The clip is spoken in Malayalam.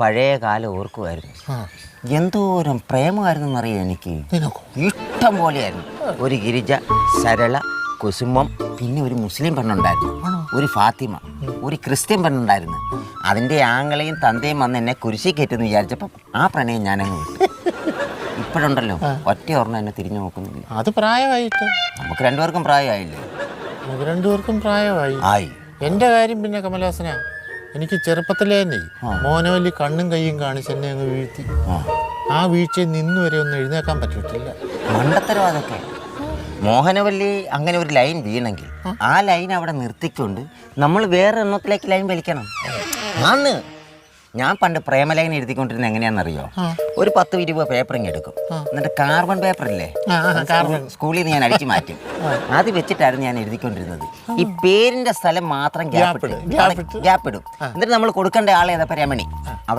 പഴയ കാലം ഓർക്കുമായിരുന്നു. എന്തോരം പ്രേമമായിരുന്നു എന്നറിയാം എനിക്ക്. ഇഷ്ടം പോലെയായിരുന്നു. ഒരു ഗിരിജ, സരള, കുസുമം, പിന്നെ ഒരു മുസ്ലിം പെണ്ണുണ്ടായിരുന്നു, ഒരു ഫാത്തിമ, ഒരു ക്രിസ്ത്യൻ പെണ്ണുണ്ടായിരുന്നു. അതിൻ്റെ ആങ്ങളെയും തന്തയും വന്ന് എന്നെ കുരിശി കയറ്റുമെന്ന് വിചാരിച്ചപ്പം ആ പ്രണയം ഞാനങ്ങ് വിട്ടു. ഇപ്പോഴുണ്ടല്ലോ ഒറ്റ ഓർമ്മ എന്നെ തിരിഞ്ഞു നോക്കുന്നില്ല. അത് പ്രായമായിട്ട് നമുക്ക് രണ്ടുപേർക്കും പ്രായമായില്ലേ? നമുക്ക് രണ്ടുപേർക്കും പ്രായമായി. ആയി. എൻ്റെ കാര്യം പിന്നെ കമലാസന, എനിക്ക് ചെറുപ്പത്തിലേ മോനോലി കണ്ണും കൈയും കാണിച്ച് എന്നെ അങ്ങ് വീഴ്ത്തി. ആ വീഴ്ചയിൽ നിന്ന് വരെ ഒന്നും എഴുന്നേക്കാൻ പറ്റിയിട്ടില്ല. മണ്ടത്തരം അതൊക്കെ. മോഹനവല്ലി അങ്ങനെ ഒരു ലൈൻ വീണെങ്കിൽ ആ ലൈൻ അവിടെ നിർത്തിക്കൊണ്ട് നമ്മൾ വേറെ എണ്ണത്തിലേക്ക് ലൈൻ വലിക്കണം. ആന്ന് ഞാൻ പണ്ട് പ്രേമലൈൻ എഴുതിക്കൊണ്ടിരുന്ന എങ്ങനെയാണെന്നറിയോ? ഒരു 10-20 പേപ്പറിങ് എടുക്കും, എന്നിട്ട് കാർബൺ പേപ്പറില്ലേ സ്കൂളിൽ നിന്ന് ഞാൻ അടിച്ചു മാറ്റും. അത് വെച്ചിട്ടായിരുന്നു ഞാൻ എഴുതിക്കൊണ്ടിരുന്നത്. ഈ പേരിന്റെ സ്ഥലം മാത്രം ഗ്യാപ്പ് ഇടും. എന്നിട്ട് നമ്മൾ കൊടുക്കേണ്ട ആളെ ഏതാ? രമണി. അവിടെ